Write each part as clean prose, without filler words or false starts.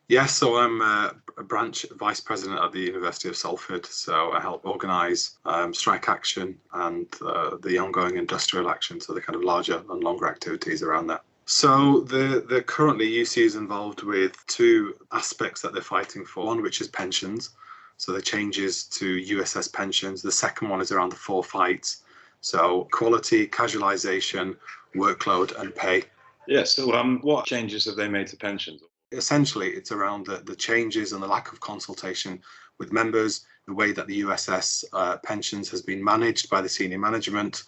Yes, so I'm a branch vice president at the University of Salford. So I help organise strike action and the ongoing industrial action, so the kind of larger and longer activities around that. So the currently UCU is involved with two aspects that they're fighting for. One, which is pensions, so the changes to USS pensions. The second one is around the four fights, so quality, casualisation, workload, and pay. Yeah. So what changes have they made to pensions? Essentially, it's around the changes and the lack of consultation with members, the way that the USS pensions has been managed by the senior management,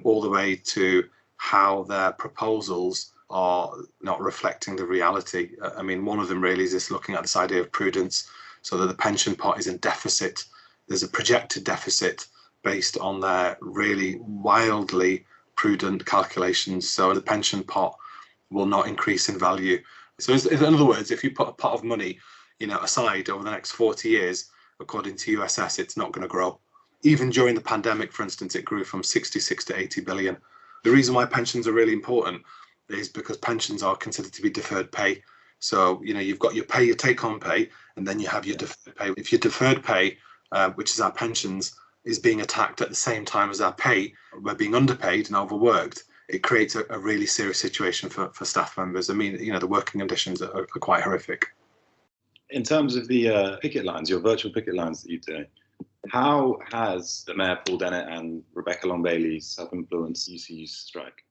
all the way to how their proposals are not reflecting the reality. I mean, one of them really is just looking at this idea of prudence, so that the pension pot is in deficit. There's a projected deficit based on their really wildly prudent calculations. So the pension pot will not increase in value. So in other words, if you put a pot of money, aside over the next 40 years, according to USS, it's not going to grow. Even during the pandemic, for instance, it grew from 66 to 80 billion. The reason why pensions are really important is because pensions are considered to be deferred pay. So, you've got your pay, your take-home pay, and then you have your deferred pay. If your deferred pay, which is our pensions, is being attacked at the same time as our pay, we're being underpaid and overworked, it creates a really serious situation for staff members. I mean, the working conditions are quite horrific. In terms of the picket lines, your virtual picket lines that you do, how has the Mayor Paul Dennett and Rebecca Long-Bailey's self-influenced UCU strike?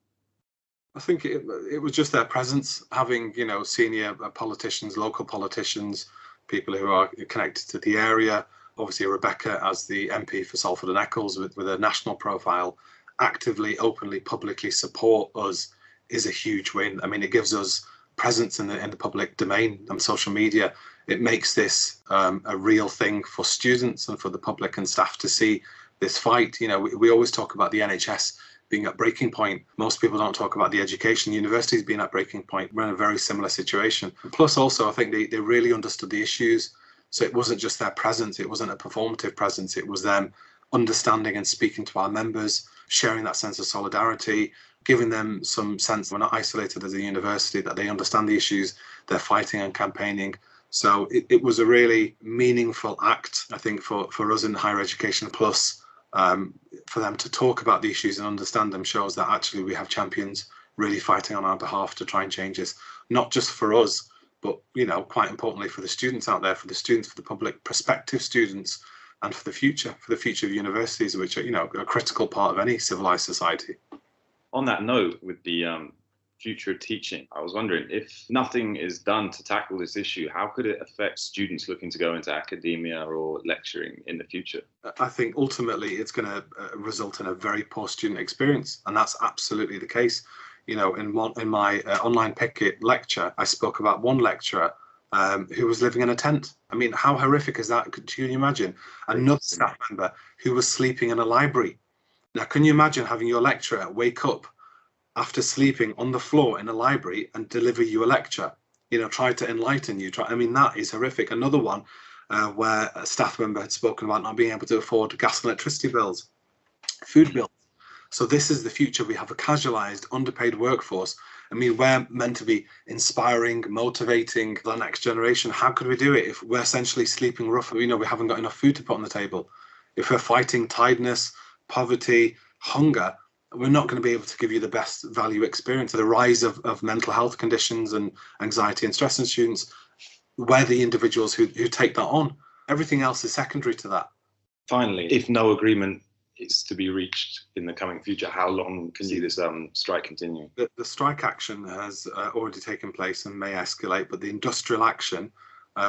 I think it was just their presence, having, senior politicians, local politicians, people who are connected to the area. Obviously, Rebecca as the MP for Salford and Eccles with a national profile, actively, openly, publicly support us is a huge win. I mean, it gives us presence in the public domain and social media. It makes this a real thing for students and for the public and staff to see this fight. We always talk about the NHS being at breaking point. Most people don't talk about the education. Universities being at breaking point. We're in a very similar situation. Plus, also, I think they really understood the issues. So it wasn't just their presence. It wasn't a performative presence. It was them understanding and speaking to our members, sharing that sense of solidarity, giving them some sense we're not isolated as a university, that they understand the issues, they're fighting and campaigning. So it was a really meaningful act, I think, for us in higher education. Plus, for them to talk about the issues and understand them shows that actually we have champions really fighting on our behalf to try and change this, not just for us, but, quite importantly for the students out there, for the students, for the public, prospective students, and for the future of universities, which are, a critical part of any civilized society. On that note, with the future of teaching, I was wondering, if nothing is done to tackle this issue, how could it affect students looking to go into academia or lecturing in the future? I think ultimately it's going to result in a very poor student experience, and that's absolutely the case. In my online picket lecture, I spoke about one lecturer who was living in a tent. I mean, how horrific is that? Can you imagine? Another staff member who was sleeping in a library. Now, can you imagine having your lecturer wake up after sleeping on the floor in a library and deliver you a lecture? Try to enlighten you. I mean, that is horrific. Another one where a staff member had spoken about not being able to afford gas and electricity bills, food bills. So this is the future. We have a casualised, underpaid workforce. I mean, we're meant to be inspiring, motivating the next generation. How could we do it if we're essentially sleeping rough? We haven't got enough food to put on the table. If we're fighting tiredness, poverty, hunger, we're not going to be able to give you the best value experience. The rise of mental health conditions and anxiety and stress in students, we're the individuals who take that on. Everything else is secondary to that. Finally, if no agreement is to be reached in the coming future, how long can you see this strike continue? The strike action has already taken place and may escalate, but the industrial action,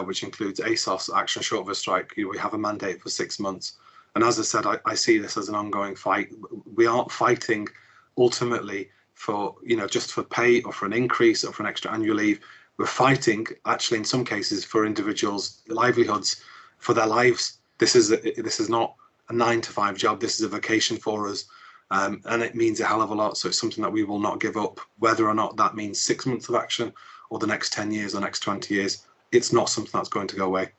which includes ASOS action short of a strike, we have a mandate for 6 months. And as I said, I see this as an ongoing fight. We aren't fighting ultimately for, just for pay or for an increase or for an extra annual leave. We're fighting, actually, in some cases, for individuals' livelihoods, for their lives. This is not a 9-to-5 job. This is a vocation for us, and it means a hell of a lot. So it's something that we will not give up, whether or not that means 6 months of action or the next 10 years or next 20 years. It's not something that's going to go away.